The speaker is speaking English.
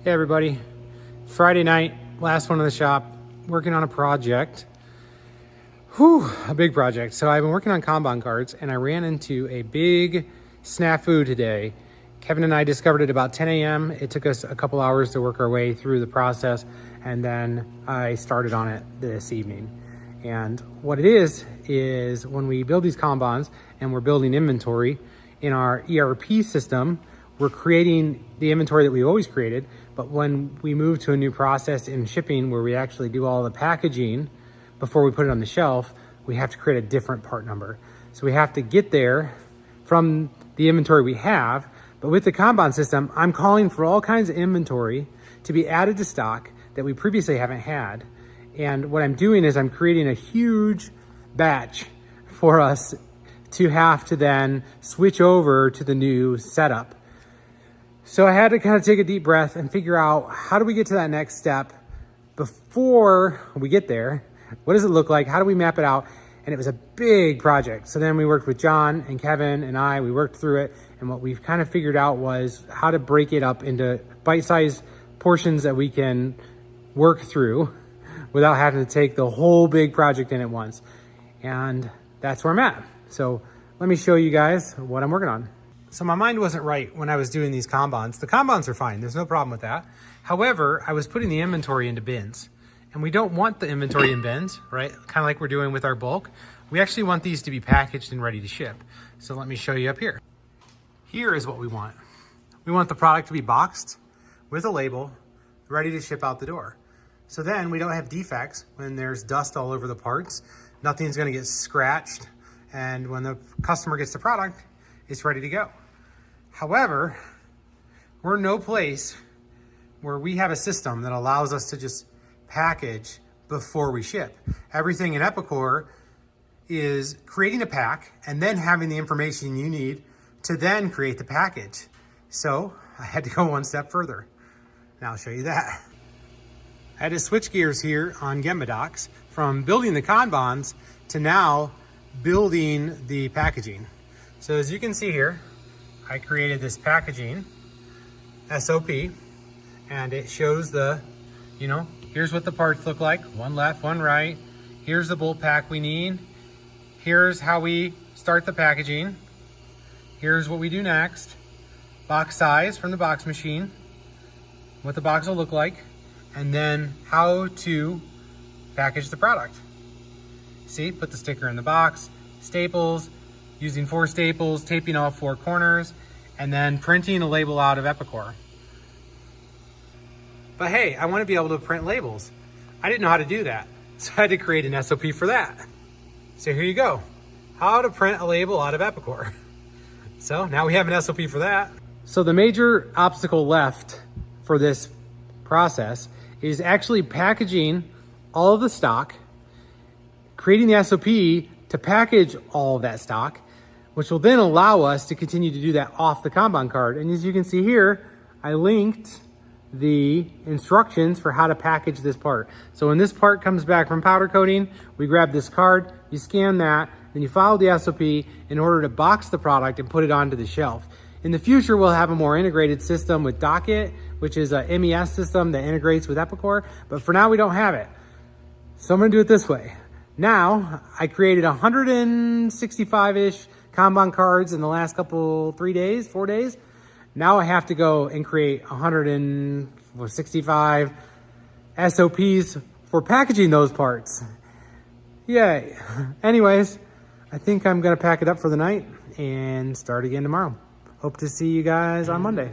Hey everybody, Friday night, last one in the shop, working on a project. A big project. So I've been working on kanban cards and I ran into a big snafu today. Kevin and I discovered it about 10 a.m. It took us a couple hours to work our way through the process, and then I started on it this evening. And what it is when we build these kanbans and we're building inventory in our ERP system, we're creating the inventory that we always created, but when we move to a new process in shipping where we actually do all the packaging before we put it on the shelf, we have to create a different part number. So we have to get there from the inventory we have, but with the kanban system, I'm calling for all kinds of inventory to be added to stock that we previously haven't had. And what I'm doing is I'm creating a huge batch for us to have to then switch over to the new setup. So I had to kind of take a deep breath and figure out, how do we get to that next step before we get there? What does it look like? How do we map it out? And it was a big project. So then we worked with John and Kevin and we worked through it. And what we've kind of figured out was how to break it up into bite-sized portions that we can work through without having to take the whole big project in at once. And that's where I'm at. So let me show you guys what I'm working on. So my mind wasn't right when I was doing these kanbans. The kanbans are fine, there's no problem with that. However, I was putting the inventory into bins, and we don't want the inventory in bins, right? Kind of like we're doing with our bulk. We actually want these to be packaged and ready to ship. So let me show you up here. Here is what we want. We want the product to be boxed with a label, ready to ship out the door. So then we don't have defects when there's dust all over the parts. Nothing's gonna get scratched. And when the customer gets the product, it's ready to go. However, we're in no place where we have a system that allows us to just package before we ship. Everything in Epicor is creating a pack and then having the information you need to then create the package. So I had to go one step further. Now I'll show you that. I had to switch gears here on Gemba Docs from building the kanbans to now building the packaging. So as you can see here, I created this packaging SOP, and it shows the, here's what the parts look like, one left, one right. Here's the bulk pack we need. Here's how we start the packaging. Here's what we do next. Box size from the box machine, what the box will look like, and then how to package the product. See, put the sticker in the box, staples, using 4 staples, taping all 4 corners, and then printing a label out of Epicor. But hey, I want to be able to print labels. I didn't know how to do that, so I had to create an SOP for that. So here you go, how to print a label out of Epicor. So now we have an SOP for that. So the major obstacle left for this process is actually packaging all of the stock, creating the SOP to package all of that stock, which will then allow us to continue to do that off the kanban card. And as you can see here, I linked the instructions for how to package this part. So when this part comes back from powder coating, we grab this card, you scan that, then you follow the SOP in order to box the product and put it onto the shelf. In the future, we'll have a more integrated system with Docket, which is a MES system that integrates with Epicor, but for now we don't have it. So I'm gonna do it this way. Now, I created 165-ish kanban cards in the last 4 days. Now I have to go and create 165 SOPs for packaging those parts. Yay. Anyways, I think I'm gonna pack it up for the night and start again tomorrow. Hope to see you guys on Monday.